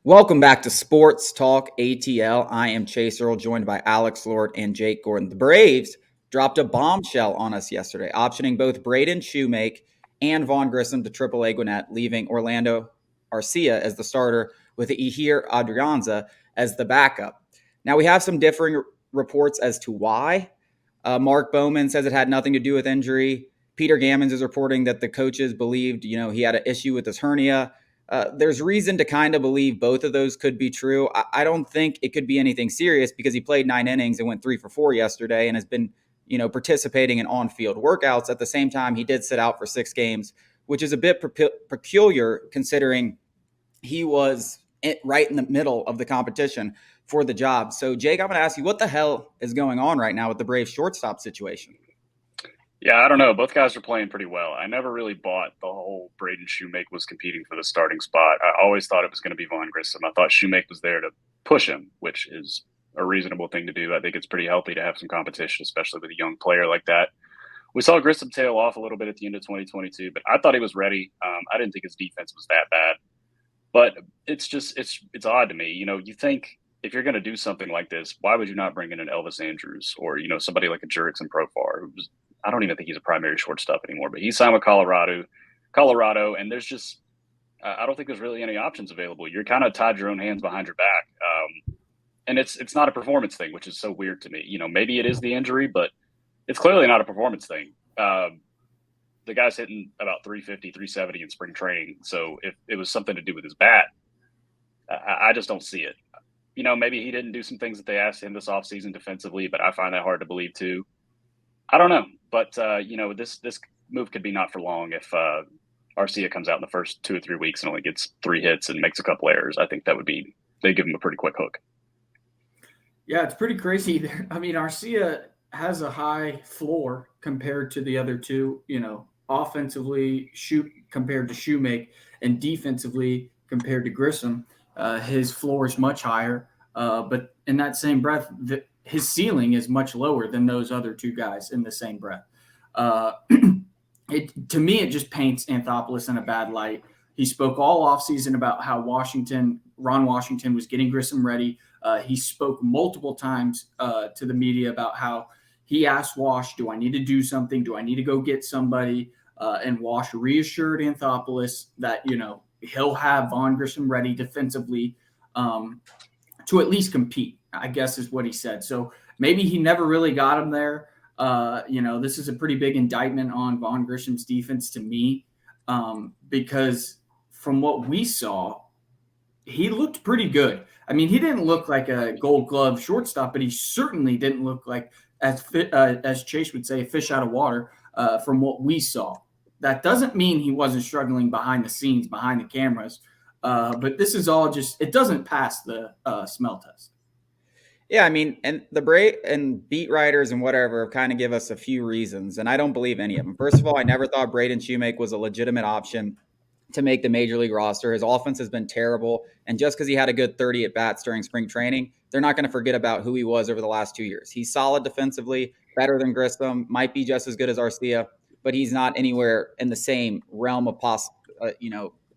Welcome back to Sports Talk ATL. I am Chase Earl, joined by Alex Lord and Jake Gordon. The Braves dropped a bombshell on us yesterday, optioning both Braden, Shewmake, and Vaughn Grissom to AAA Gwinnett, leaving Orlando Arcia as the starter with Ihir Adrianza as the backup. Now, we have some differing reports as to why. Mark Bowman says it had nothing to do with injury. Peter Gammons is reporting that the coaches believed, he had an issue with his hernia. There's reason to kind of believe both of those could be true. I don't think it could be anything serious because he played 9 innings and went 3 for 4 yesterday and has been, participating in on-field workouts. At the same time, he did sit out for 6 games, which is a bit peculiar considering he was right in the middle of the competition for the job. So, Jake, I'm going to ask you, what the hell is going on right now with the Braves shortstop situation? Yeah, I don't know. Both guys are playing pretty well. I never really bought the whole Braden Shewmake was competing for the starting spot. I always thought it was going to be Vaughn Grissom. I thought Shewmake was there to push him, which is a reasonable thing to do. I think it's pretty healthy to have some competition, especially with a young player like that. We saw Grissom tail off a little bit at the end of 2022, but I thought he was ready. I didn't think his defense was that bad, but it's odd to me. You think if you're going to do something like this, why would you not bring in an Elvis Andrews or somebody like a Jurickson Profar, who's I don't even think he's a primary shortstop anymore, but he signed with Colorado, and I don't think there's really any options available. You're kind of tied your own hands behind your back, and it's not a performance thing, which is so weird to me. Maybe it is the injury, but it's clearly not a performance thing. The guy's hitting about 350, 370 in spring training, so if it was something to do with his bat, I just don't see it. Maybe he didn't do some things that they asked him this offseason defensively, but I find that hard to believe too. I don't know, but this move could be not for long if Arcia comes out in the first 2 or 3 weeks and only gets 3 hits and makes a couple errors. I think they give him a pretty quick hook. Yeah, it's pretty crazy. I mean, Arcia has a high floor compared to the other two. Offensively, shoot compared to Shewmake, and defensively compared to Grissom, his floor is much higher. But in that same breath, his ceiling is much lower than those other two guys in the same breath. Uh, to me, it just paints Anthopoulos in a bad light. He spoke all offseason about how Ron Washington was getting Grissom ready. He spoke multiple times to the media about how he asked Wash, do I need to do something? Do I need to go get somebody? And Wash reassured Anthopoulos that, he'll have Vaughn Grissom ready defensively to at least compete, I guess is what he said. So maybe he never really got him there. This is a pretty big indictment on Vaughn Grissom's defense to me, because from what we saw, he looked pretty good. I mean, he didn't look like a Gold Glove shortstop, but he certainly didn't look like, as Chase would say, a fish out of water from what we saw. That doesn't mean he wasn't struggling behind the scenes, behind the cameras. But this is all it doesn't pass the smell test. Yeah, I mean, and the Brave and beat writers and whatever kind of give us a few reasons, and I don't believe any of them. First of all, I never thought Braden Shewmake was a legitimate option to make the major league roster. His offense has been terrible, and just because he had a good 30 at bats during spring training, they're not going to forget about who he was over the last 2 years. He's solid defensively, better than Grissom, might be just as good as Arcia, but he's not anywhere in the same realm of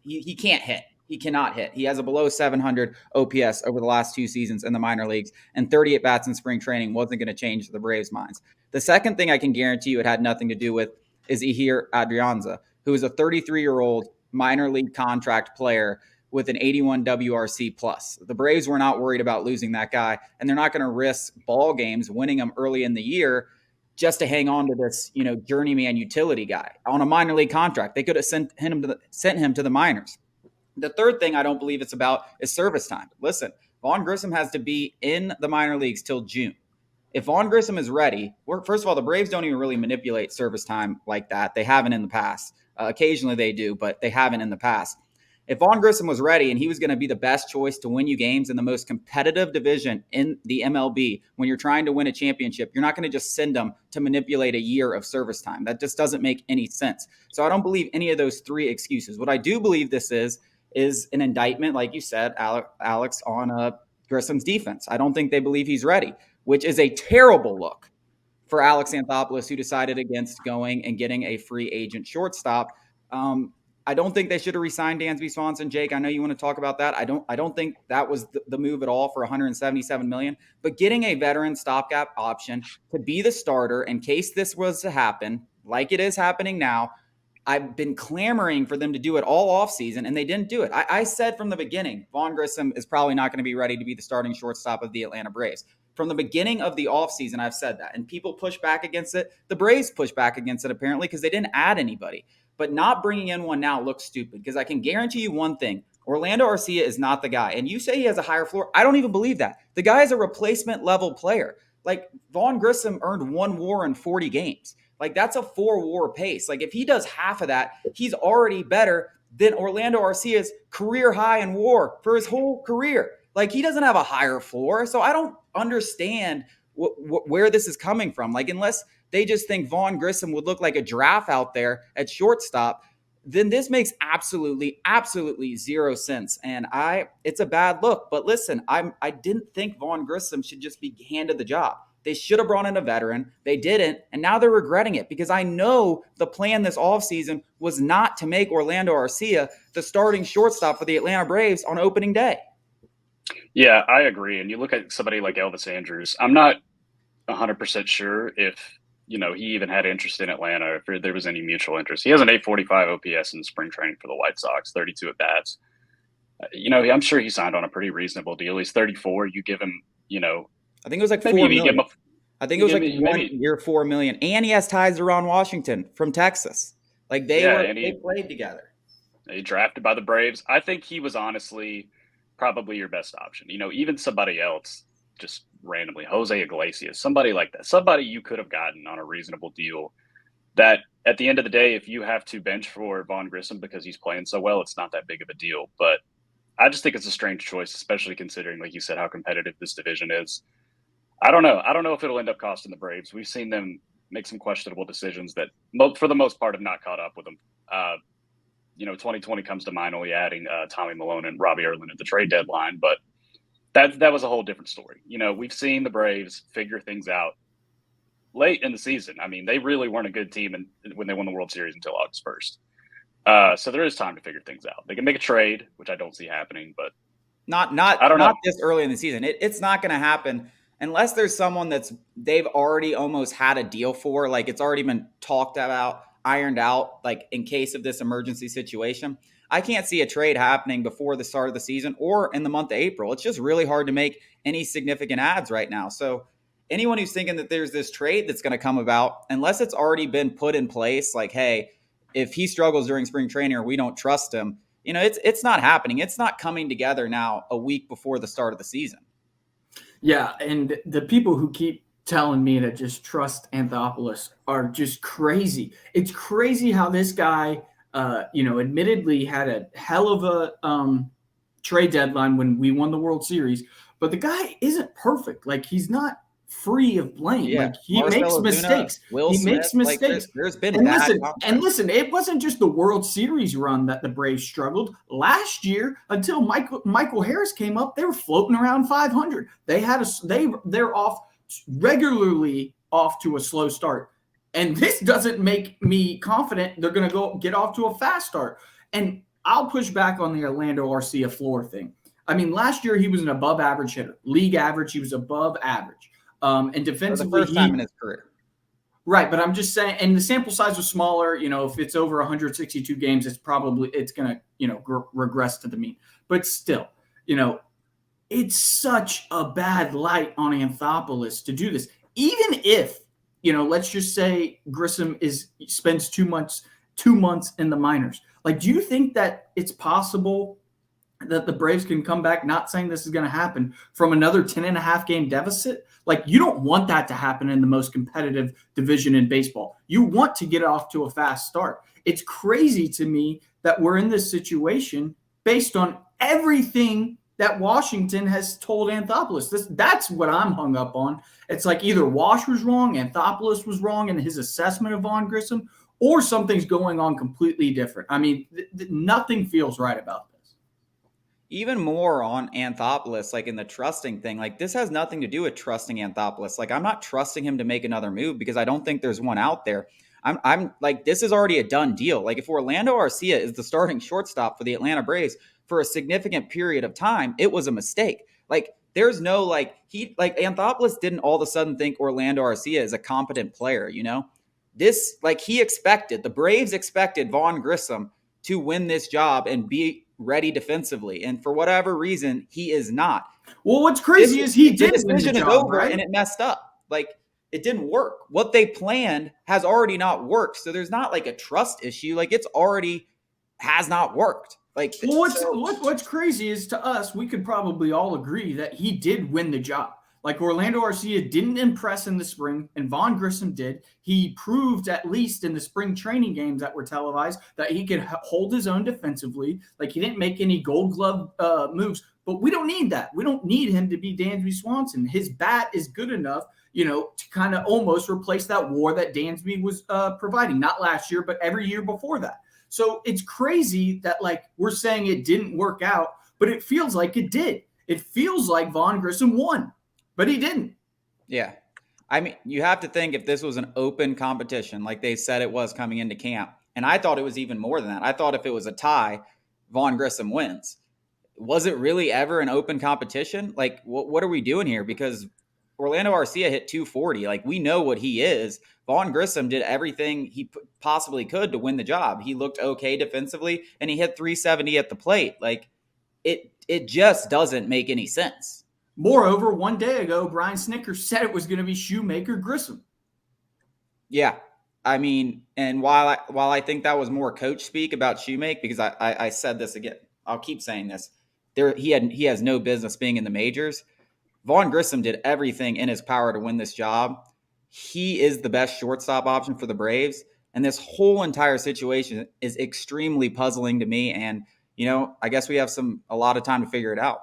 he can't hit. He cannot hit. He has a below 700 OPS over the last 2 seasons in the minor leagues, and 30 at bats in spring training wasn't going to change the Braves' minds. The second thing I can guarantee you it had nothing to do with is Ihir Adrianza, who is a 33-year-old minor league contract player with an 81 WRC plus. The Braves were not worried about losing that guy, and they're not going to risk ball games winning them early in the year just to hang on to this, journeyman utility guy on a minor league contract. They could have sent him to the minors. The third thing I don't believe it's about is service time. Listen, Vaughn Grissom has to be in the minor leagues till June. If Vaughn Grissom is ready, first of all, the Braves don't even really manipulate service time like that. They haven't in the past. Occasionally they do, but they haven't in the past. If Vaughn Grissom was ready and he was going to be the best choice to win you games in the most competitive division in the MLB, when you're trying to win a championship, you're not going to just send them to manipulate a year of service time. That just doesn't make any sense. So I don't believe any of those three excuses. What I do believe this is an indictment, like you said, Alex, on Grissom's defense. I don't think they believe he's ready, which is a terrible look for Alex Anthopoulos, who decided against going and getting a free agent shortstop. I don't think they should have re-signed Dansby Swanson. Jake, I know you want to talk about that. I don't think that was the move at all for $177 million. But getting a veteran stopgap option to be the starter in case this was to happen, like it is happening now, I've been clamoring for them to do it all offseason, and they didn't do it. I said from the beginning, Vaughn Grissom is probably not going to be ready to be the starting shortstop of the Atlanta Braves. From the beginning of the offseason, I've said that, and people push back against it. The Braves push back against it, apparently, because they didn't add anybody. But not bringing in one now looks stupid, because I can guarantee you one thing. Orlando Arcia is not the guy. And you say he has a higher floor. I don't even believe that. The guy is a replacement level player. Like, Vaughn Grissom earned 1 WAR in 40 games. Like, that's a 4 WAR pace. Like, if he does half of that, he's already better than Orlando Arcia's career high in WAR for his whole career. Like, he doesn't have a higher floor. So I don't understand where this is coming from. Like, unless they just think Vaughn Grissom would look like a giraffe out there at shortstop, then this makes absolutely zero sense. And it's a bad look. But listen, I didn't think Vaughn Grissom should just be handed the job. They should have brought in a veteran. They didn't, and now they're regretting it, because I know the plan this offseason was not to make Orlando Arcia the starting shortstop for the Atlanta Braves on opening day. Yeah, I agree. And you look at somebody like Elvis Andrus, I'm not 100% sure if he even had interest in Atlanta, if there was any mutual interest. He has an 845 OPS in spring training for the White Sox, 32 at bats. I'm sure he signed on a pretty reasonable deal. He's 34. You give him, I think it was like $4 million. I think it was like 1 year, $4 million. And he has ties to Ron Washington from Texas. Like they played together. He drafted by the Braves. I think he was honestly probably your best option. Even somebody else, just randomly, Jose Iglesias, somebody like that, somebody you could have gotten on a reasonable deal, that at the end of the day, if you have to bench for Vaughn Grissom because he's playing so well, it's not that big of a deal. But I just think it's a strange choice, especially considering, like you said, how competitive this division is. I don't know if it'll end up costing the Braves. We've seen them make some questionable decisions that, for the most part, have not caught up with them. 2020 comes to mind, only adding Tommy Milone and Robbie Irle at the trade deadline, but that was a whole different story. We've seen the Braves figure things out late in the season. I mean, they really weren't a good team when they won the World Series until August 1st. So there is time to figure things out. They can make a trade, which I don't see happening, but not this early in the season. It's not going to happen unless there's someone they've already almost had a deal for, like it's already been talked about, ironed out, like in case of this emergency situation. I can't see a trade happening before the start of the season or in the month of April. It's just really hard to make any significant adds right now. So anyone who's thinking that there's this trade that's going to come about, unless it's already been put in place, like, hey, if he struggles during spring training or we don't trust him, it's not happening. It's not coming together now a week before the start of the season. Yeah, and the people who keep telling me to just trust Anthopoulos are just crazy. It's crazy how this guy, admittedly had a hell of a trade deadline when we won the World Series, but the guy isn't perfect. Like, he's not free of blame. Yeah. Like, he makes mistakes. Makes mistakes. Like, there's been listen, it wasn't just the World Series run that the Braves struggled. Last year, until Michael Harris came up, they were floating around 500. They're regularly off to a slow start. And this doesn't make me confident they're going to go get off to a fast start. And I'll push back on the Orlando Arcia floor thing. I mean, last year he was an above average hitter. League average, he was above average. And defensively, for the first time in his career. Right, but I'm just saying, and the sample size was smaller. If it's over 162 games, it's going to, regress to the mean. But still, it's such a bad light on Anthopoulos to do this. Even if, let's just say Grissom spends 2 months in the minors. Like, do you think that it's possible that the Braves can come back, not saying this is going to happen, from another 10.5 game deficit? Like, you don't want that to happen in the most competitive division in baseball. You want to get off to a fast start. It's crazy to me that we're in this situation based on everything that Washington has told Anthopoulos. That's what I'm hung up on. It's like either Wash was wrong, Anthopoulos was wrong in his assessment of Vaughn Grissom, or something's going on completely different. I mean, nothing feels right about this. Even more on Anthopoulos, like in the trusting thing, like this has nothing to do with trusting Anthopoulos. Like, I'm not trusting him to make another move because I don't think there's one out there. I'm like, this is already a done deal. Like, if Orlando Arcia is the starting shortstop for the Atlanta Braves for a significant period of time, it was a mistake. Like, there's no Anthopoulos didn't all of a sudden think Orlando Arcia is a competent player, you know? This, like, the Braves expected Vaughn Grissom to win this job and be ready defensively. And for whatever reason, he is not. Well, what's crazy is he did win the job, over, right? And it messed up. Like, it didn't work. What they planned has already not worked. So there's not like a trust issue. Like, it's already has not worked. Like, well, what's crazy is, to us, we could probably all agree that he did win the job. Like, Orlando Arcia didn't impress in the spring, and Vaughn Grissom did. He proved, at least in the spring training games that were televised, that he could hold his own defensively. Like, he didn't make any Gold Glove moves, but we don't need that. We don't need him to be Dansby Swanson. His bat is good enough, you know, to kind of almost replace that WAR that Dansby was providing. Not last year, but every year before that. So it's crazy that, like, we're saying it didn't work out, but it feels like it did. It feels like Vaughn Grissom won. But he didn't. Yeah. I mean, you have to think, if this was an open competition, like they said it was coming into camp, and I thought it was even more than that. I thought if it was a tie, Vaughn Grissom wins. Was it really ever an open competition? Like, what are we doing here? Because Orlando Arcia hit 240. Like, we know what he is. Vaughn Grissom did everything he possibly could to win the job. He looked okay defensively, and he hit 370 at the plate. Like, it just doesn't make any sense. Moreover, one day ago, Brian Snitker said it was going to be Shewmake or Grissom. Yeah. I mean, and while I think that was more coach speak about Shewmake, because I said this again, I'll keep saying this. He has no business being in the majors. Vaughn Grissom did everything in his power to win this job. He is the best shortstop option for the Braves. And this whole entire situation is extremely puzzling to me. And, you know, I guess we have a lot of time to figure it out.